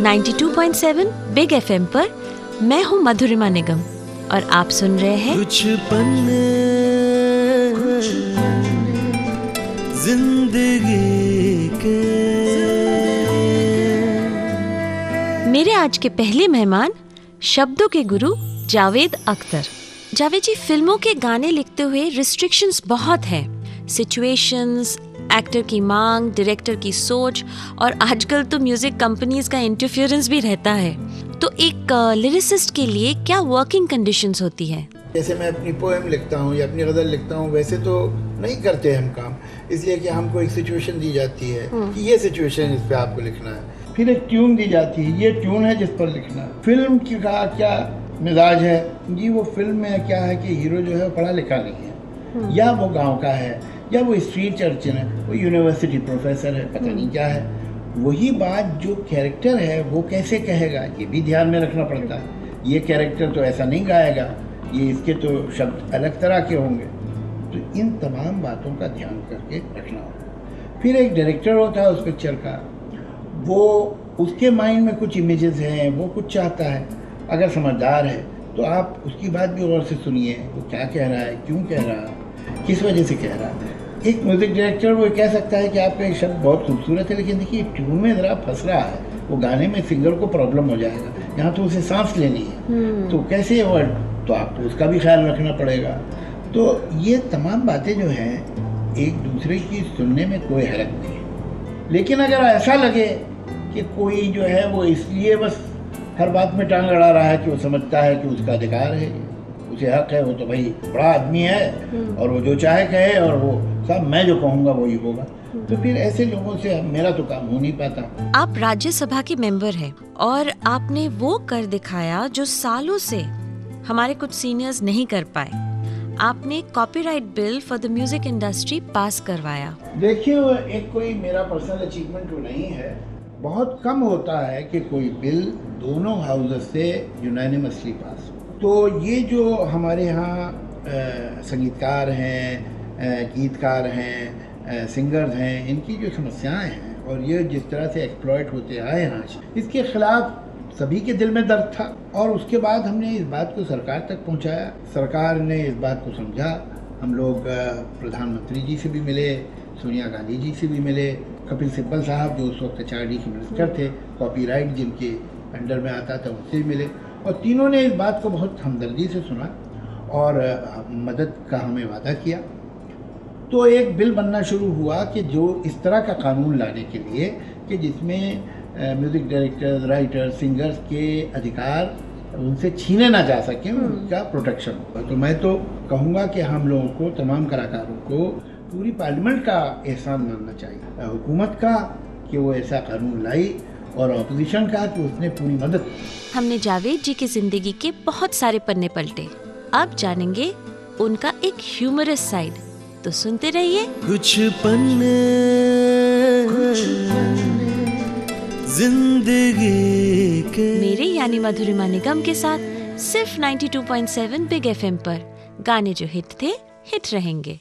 92.7 big FM पर मैं हूँ मधुरिमा निगम और आप सुन रहे हैं कुछ पन्ने जिंदगी के। मेरे आज के पहले मेहमान शब्दों के गुरु जावेद अख्तर। जावेद जी, फिल्मों के गाने लिखते हुए रिस्ट्रिक्शंस बहुत हैं, सिचुएशंस, एक्टर की मांग, डायरेक्टर की सोच और आजकल तो म्यूजिक कंपनीज का इंटरफेरेंस भी रहता है। तो एक लिरिसिस्ट के लिए क्या वर्किंग कंडीशंस होती है? जैसे मैं अपनी पोएम लिखता हूँ या अपनी गज़ल लिखता हूँ, वैसे तो नहीं करते हम काम, इसलिए कि हमको एक सिचुएशन दी जाती है कि ये सिचुएशन इस पे आपको लिखना है, फिर एक ट्यून दी जाती है, ये ट्यून है जिस पर लिखना है। फिल्म का क्या मिजाज है जी, वो फिल्म में क्या है कि हीरो जो है पढ़ा लिखा नहीं है, या वो गाँव का है, या वो स्ट्रीट अर्चन है, वो यूनिवर्सिटी प्रोफेसर है, पता नहीं क्या है। वही बात जो कैरेक्टर है वो कैसे कहेगा, ये भी ध्यान में रखना पड़ता है। ये कैरेक्टर तो ऐसा नहीं गाएगा, ये इसके तो शब्द अलग तरह के होंगे, तो इन तमाम बातों का ध्यान करके रखना होगा। फिर एक डायरेक्टर होता है उस पिक्चर का, वो उसके माइंड में कुछ इमेजेस हैं, वो कुछ चाहता है। अगर समझदार है तो आप उसकी बात भी गौर से सुनिए, वो क्या कह रहा है, क्यों कह रहा है, किस वजह से कह रहा है। एक म्यूज़िक डायरेक्टर वो कह सकता है कि आपका एक शब्द बहुत खूबसूरत है, लेकिन देखिए ट्यून में ज़रा फंस रहा है, वो गाने में सिंगर को प्रॉब्लम हो जाएगा, यहाँ तो उसे सांस लेनी है, तो कैसे वर्ड, तो आपको उसका भी ख्याल रखना पड़ेगा। तो ये तमाम बातें जो हैं एक दूसरे की सुनने में कोई हरज नहीं है। लेकिन अगर ऐसा लगे कि कोई जो है वो इसलिए बस हर बात में टांग अड़ा रहा है कि वो समझता है कि उसका अधिकार है, उसे हक है, वो तो भाई बड़ा आदमी है और वो जो चाहे कहे और वो सब मैं जो कहूँगा वही होगा, तो फिर ऐसे लोगों से मेरा तो काम हो नहीं पाता। आप राज्यसभा के मेंबर हैं और आपने वो कर दिखाया जो सालों से हमारे कुछ सीनियर्स नहीं कर पाए। आपने copyright bill for the music industry pass करवाया। देखिए, वो एक कोई मेरा पर्सनल अचीवमेंट तो नहीं है, बहुत कम होता है कि कोई बिल दोनों हाउसेस से यूनानिमसली पास हो। तो ये जो हमारे यहाँ संगीतकार हैं, गीतकार हैं, सिंगर्स हैं, इनकी जो समस्याएं हैं और ये जिस तरह से एक्सप्लॉइट होते आए हैं, इसके खिलाफ सभी के दिल में दर्द था। और उसके बाद हमने इस बात को सरकार तक पहुंचाया, सरकार ने इस बात को समझा। हम लोग प्रधानमंत्री जी से भी मिले, सोनिया गांधी जी से भी मिले, कपिल सिब्बल साहब जो उस वक्त HRD के मिनिस्टर थे, कॉपीराइट जिनके अंडर में आता था, उनसे भी मिले, और तीनों ने इस बात को बहुत हमदर्दी से सुना और मदद का हमें वादा किया। तो एक बिल बनना शुरू हुआ कि जो इस तरह का कानून लाने के लिए कि जिसमें म्यूज़िक डायरेक्टर्स, राइटर्स, सिंगर्स के अधिकार उनसे छीने ना जा सकें, उनका प्रोटेक्शन होगा। तो मैं तो कहूँगा कि हम लोगों को, तमाम कलाकारों को पूरी पार्लियामेंट का एहसान मानना चाहिए, हुकूमत का कि वो ऐसा कानून लाई, और अपोजिशन का कि उसने पूरी मदद। हमने जावेद जी की जिंदगी के बहुत सारे पन्ने पलटे, अब जानेंगे उनका एक ह्यूमरस साइड, तो सुनते रहिए। कुछ पन्ने जिंदगी के, मेरे यानी मधुरिमा निगम के साथ सिर्फ 92.7 बिग एफएम पर गाने जो हिट थे, हिट रहेंगे।